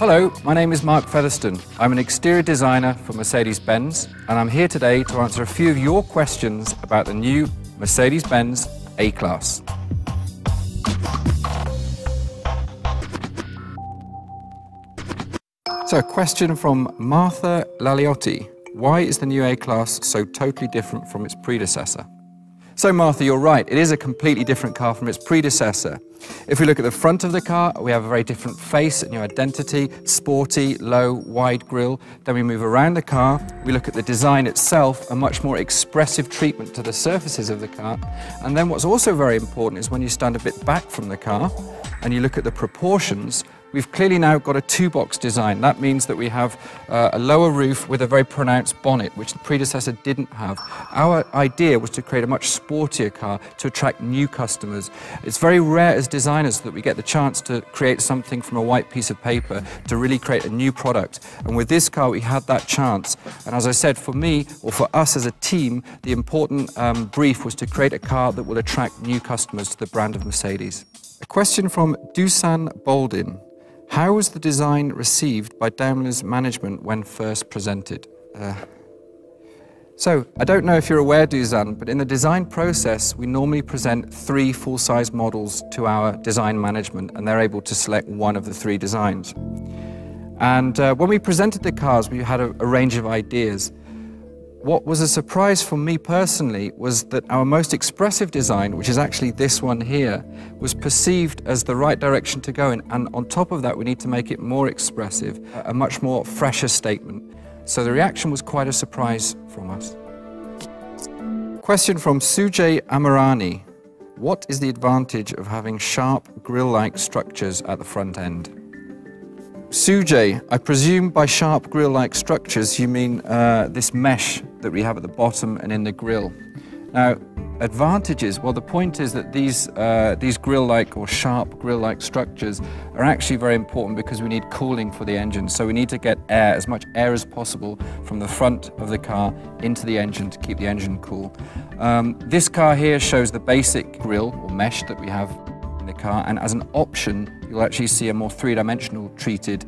Hello, my name is Mark Featherstone. I'm an exterior designer for Mercedes-Benz, and I'm here today to answer a few of your questions about the new Mercedes-Benz A-Class. So a question from Martha Laliotti. Why is the new A-Class so totally different from its predecessor? So Martha, you're right, it is a completely different car from its predecessor. If we look at the front of the car, we have a very different face, a new identity, sporty, low, wide grille. Then we move around the car, we look at the design itself, a much more expressive treatment to the surfaces of the car. And then what's also very important is when you stand a bit back from the car and you look at the proportions, we've clearly now got a two-box design. That means that we have a lower roof with a very pronounced bonnet, which the predecessor didn't have. Our idea was to create a much sportier car to attract new customers. It's very rare as designers that we get the chance to create something from a white piece of paper, to really create a new product. And with this car, we had that chance. And as I said, for me, or for us as a team, the important brief was to create a car that will attract new customers to the brand of Mercedes. A question from Dusan Boldin. How was the design received by Daimler's management when first presented? So, I don't know if you're aware, Dusan, but in the design process, we normally present 3 full-size models to our design management, and they're able to select one of the 3 designs. And when we presented the cars, we had a range of ideas. What was a surprise for me personally was that our most expressive design, which is actually this one here, was perceived as the right direction to go in. And on top of that, we need to make it more expressive, a much more fresher statement. So the reaction was quite a surprise from us. Question from Sujay Amarani. What is the advantage of having sharp grille-like structures at the front end? Sujay, I presume by sharp grille-like structures you mean this mesh that we have at the bottom and in the grille. Now, advantages, well, the point is that these grille-like or sharp grille-like structures are actually very important because we need cooling for the engine. So we need to get air, as much air as possible, from the front of the car into the engine to keep the engine cool. This car here shows the basic grille or mesh that we have in the car, and as an option you'll actually see a more three-dimensional treated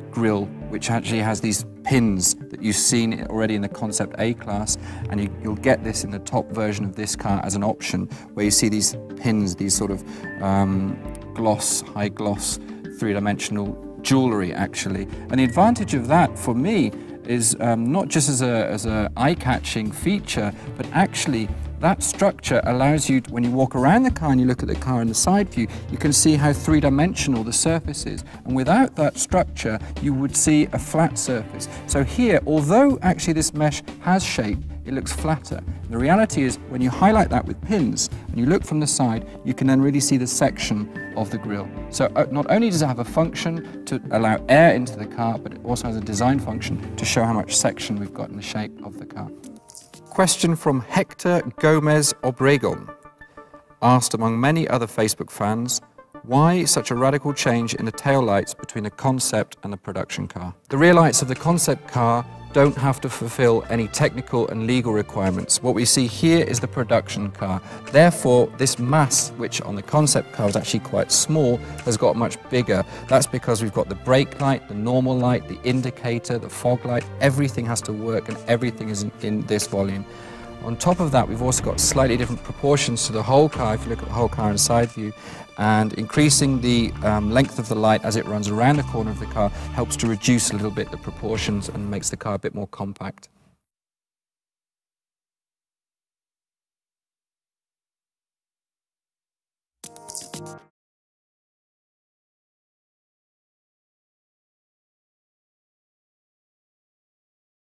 grille, which actually has these pins that you've seen already in the Concept A-Class, and you'll get this in the top version of this car as an option, where you see these pins, these sort of high gloss, three-dimensional jewellery actually. And the advantage of that for me is not just as a eye-catching feature, but actually that structure allows you, when you walk around the car and you look at the car in the side view, you can see how three-dimensional the surface is. And without that structure, you would see a flat surface. So here, although actually this mesh has shape, it looks flatter. The reality is, when you highlight that with pins and you look from the side, you can then really see the section of the grille. So not only does it have a function to allow air into the car, but it also has a design function to show how much section we've got in the shape of the car. Question from Hector Gomez Obregon, asked among many other Facebook fans, why such a radical change in the taillights between the concept and the production car? The rear lights of the concept car don't have to fulfill any technical and legal requirements. What we see here is the production car. Therefore, this mass, which on the concept car is actually quite small, has got much bigger. That's because we've got the brake light, the normal light, the indicator, the fog light. Everything has to work and everything is in this volume. On top of that, we've also got slightly different proportions to the whole car, if you look at the whole car in side view, and increasing the length of the light as it runs around the corner of the car helps to reduce a little bit the proportions and makes the car a bit more compact.